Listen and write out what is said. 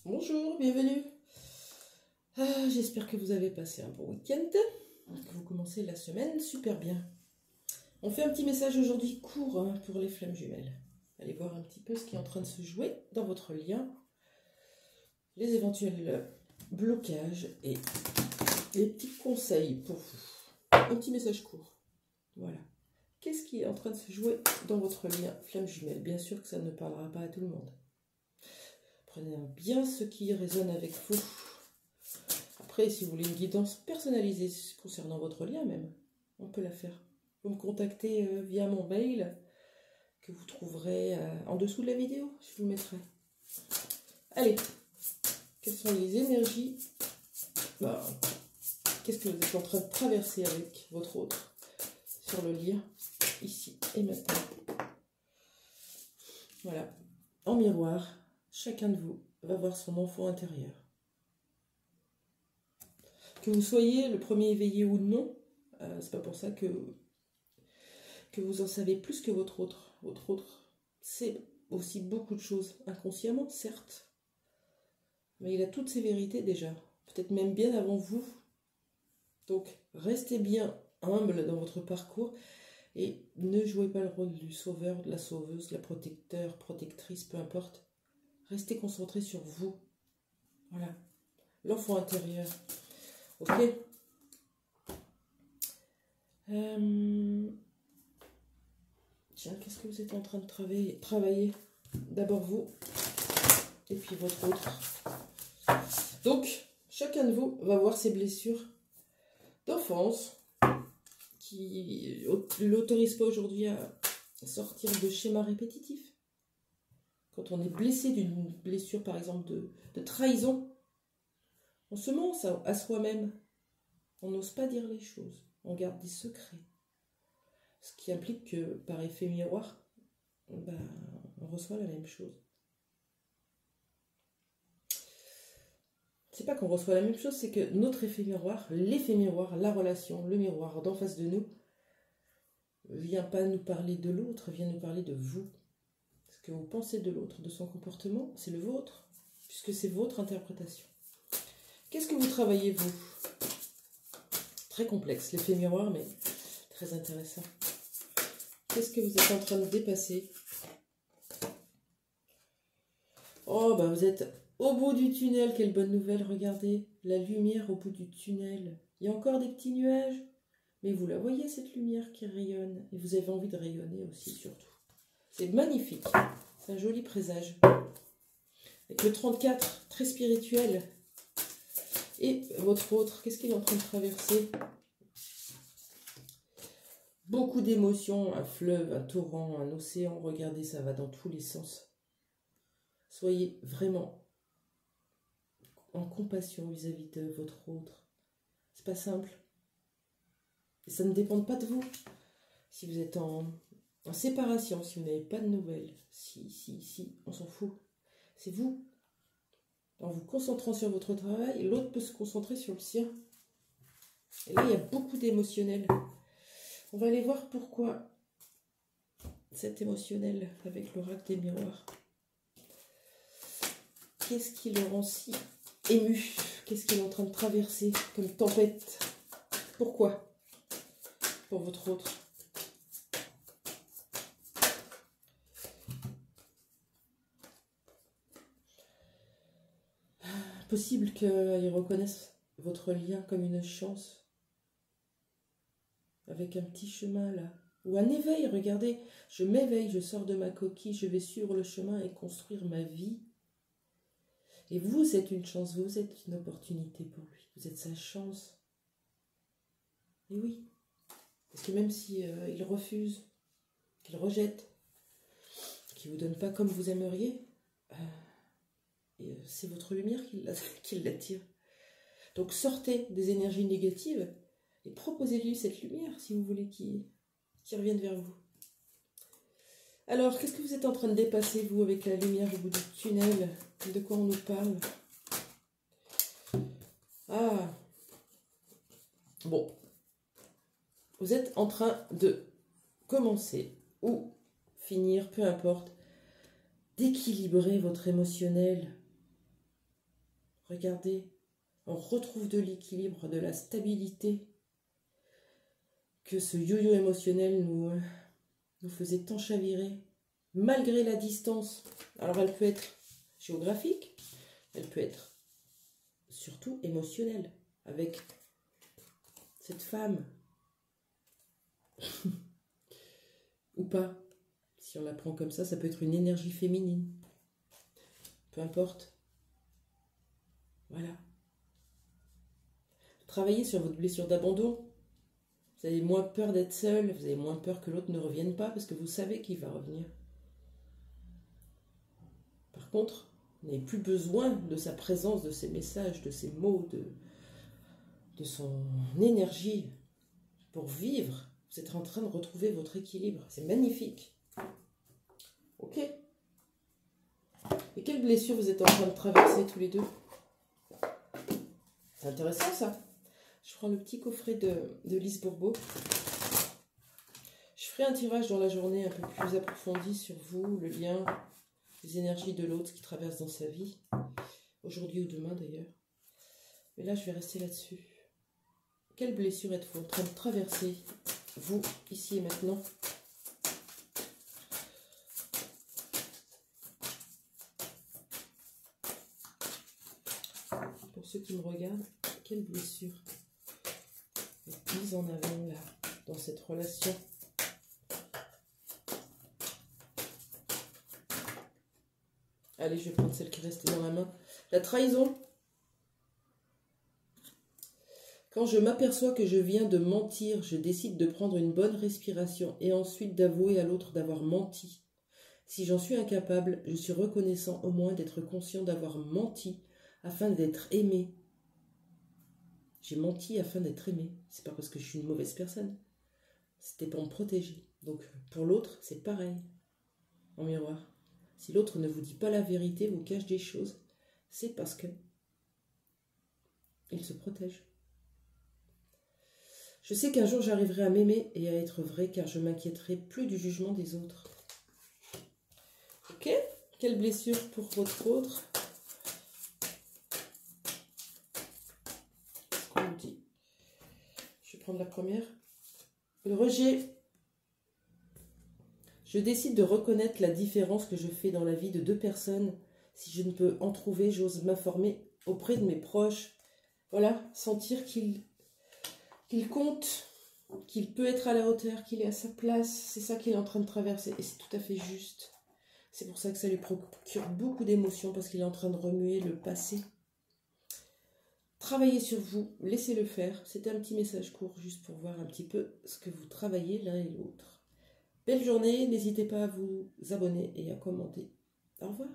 Bonjour, bienvenue. J'espère que vous avez passé un bon week-end, que vous commencez la semaine super bien. On fait un petit message aujourd'hui court pour les flammes jumelles. Allez voir un petit peu ce qui est en train de se jouer dans votre lien, les éventuels blocages et les petits conseils pour vous. Un petit message court. Voilà. Qu'est-ce qui est en train de se jouer dans votre lien flamme jumelle? Bien sûr que ça ne parlera pas à tout le monde. Prenez bien ce qui résonne avec vous. Après, si vous voulez une guidance personnalisée concernant votre lien même, on peut la faire. Vous me contactez via mon mail que vous trouverez en dessous de la vidéo. Je vous le mettrai. Allez, quelles sont les énergies? Qu'est-ce que vous êtes en train de traverser avec votre autre sur le lien, ici et maintenant? Voilà, en miroir. Chacun de vous va voir son enfant intérieur. Que vous soyez le premier éveillé ou non, c'est pas pour ça que vous en savez plus que votre autre. Votre autre sait aussi beaucoup de choses, inconsciemment, certes. Mais il a toutes ses vérités déjà, peut-être même bien avant vous. Donc, restez bien humble dans votre parcours et ne jouez pas le rôle du sauveur, de la sauveuse, de la protecteur, protectrice, peu importe. Restez concentré sur vous. Voilà. L'enfant intérieur. Ok. Tiens, qu'est-ce que vous êtes en train de travailler? D'abord vous, et puis votre autre. Donc, chacun de vous va voir ses blessures d'enfance qui ne l'autorisent pas aujourd'hui à sortir de schémas répétitifs. Quand on est blessé d'une blessure, par exemple, de trahison, on se ment à soi-même. On n'ose pas dire les choses. On garde des secrets. Ce qui implique que, par effet miroir, on reçoit la même chose. C'est pas qu'on reçoit la même chose, c'est que notre effet miroir, l'effet miroir, la relation, le miroir d'en face de nous, vient pas nous parler de l'autre, vient nous parler de vous. Ce que vous pensez de l'autre, de son comportement, c'est le vôtre, puisque c'est votre interprétation. Qu'est-ce que vous travaillez, vous? Très complexe, l'effet miroir, mais très intéressant. Qu'est-ce que vous êtes en train de dépasser? Oh, vous êtes au bout du tunnel, quelle bonne nouvelle, regardez, la lumière au bout du tunnel. Il y a encore des petits nuages, mais vous la voyez, cette lumière qui rayonne, et vous avez envie de rayonner aussi, surtout. C'est magnifique, c'est un joli présage. Avec le 34, très spirituel. Et votre autre, qu'est-ce qu'il est en train de traverser? Beaucoup d'émotions, un fleuve, un torrent, un océan, regardez, ça va dans tous les sens. Soyez vraiment en compassion vis-à-vis de votre autre. C'est pas simple. Et ça ne dépend pas de vous. Si vous êtes en séparation, si vous n'avez pas de nouvelles, si, on s'en fout. C'est vous. En vous concentrant sur votre travail, l'autre peut se concentrer sur le sien. Et là, il y a beaucoup d'émotionnel. On va aller voir pourquoi cet émotionnel avec l'oracle des miroirs. Qu'est-ce qui le rend si ému? Qu'est-ce qu'il est en train de traverser comme tempête? Pourquoi? Pour votre autre. Possible qu'il reconnaisse votre lien comme une chance. Avec un petit chemin là. Ou un éveil, regardez. Je m'éveille, je sors de ma coquille, je vais suivre le chemin et construire ma vie. Et vous êtes une chance, vous êtes une opportunité pour lui. Vous êtes sa chance. Et oui. Parce que même si il refuse, qu'il rejette, qu'il ne vous donne pas comme vous aimeriez, c'est votre lumière qui l'attire. Donc sortez des énergies négatives et proposez-lui cette lumière si vous voulez qu'il revienne vers vous. Alors, qu'est-ce que vous êtes en train de dépasser, vous, avec la lumière au bout du tunnel? De quoi on nous parle? Ah, bon. Vous êtes en train de commencer ou finir, peu importe, d'équilibrer votre émotionnel. Regardez, on retrouve de l'équilibre, de la stabilité que ce yo-yo émotionnel nous faisait tant chavirer, malgré la distance. Alors elle peut être géographique, elle peut être surtout émotionnelle, avec cette femme. Ou pas. Si on la prend comme ça peut être une énergie féminine. Peu importe. Voilà. Travaillez sur votre blessure d'abandon. Vous avez moins peur d'être seul, vous avez moins peur que l'autre ne revienne pas, parce que vous savez qu'il va revenir. Par contre, vous n'avez plus besoin de sa présence, de ses messages, de ses mots, de son énergie pour vivre. Vous êtes en train de retrouver votre équilibre. C'est magnifique. Ok. Et quelle blessure vous êtes en train de traverser tous les deux? C'est intéressant ça. Je prends le petit coffret de Lise Bourbeau. Je ferai un tirage dans la journée un peu plus approfondi sur vous, le lien, les énergies de l'autre qui traverse dans sa vie. Aujourd'hui ou demain d'ailleurs. Mais là je vais rester là-dessus. Quelle blessure êtes-vous en train de traverser, vous, ici et maintenant? Pour ceux qui me regardent, quelle blessure est mise en avant là, dans cette relation? Allez, je vais prendre celle qui reste dans la main. La trahison. Quand je m'aperçois que je viens de mentir, je décide de prendre une bonne respiration et ensuite d'avouer à l'autre d'avoir menti. Si j'en suis incapable, je suis reconnaissant au moins d'être conscient d'avoir menti afin d'être aimé. J'ai menti afin d'être aimé. C'est pas parce que je suis une mauvaise personne. C'était pour me protéger. Donc pour l'autre, c'est pareil. En miroir. Si l'autre ne vous dit pas la vérité, vous cache des choses, c'est parce que il se protège. Je sais qu'un jour j'arriverai à m'aimer et à être vrai, car je m'inquiéterai plus du jugement des autres. Ok? Quelle blessure pour votre autre? Qu'est-ce qu'on nous dit? Je vais prendre la première. Le rejet. Je décide de reconnaître la différence que je fais dans la vie de deux personnes. Si je ne peux en trouver, j'ose m'informer auprès de mes proches. Voilà, sentir qu'il compte, qu'il peut être à la hauteur, qu'il est à sa place. C'est ça qu'il est en train de traverser et c'est tout à fait juste. C'est pour ça que ça lui procure beaucoup d'émotions, parce qu'il est en train de remuer le passé. Travaillez sur vous, laissez-le faire. C'était un petit message court juste pour voir un petit peu ce que vous travaillez l'un et l'autre. Belle journée, n'hésitez pas à vous abonner et à commenter. Au revoir.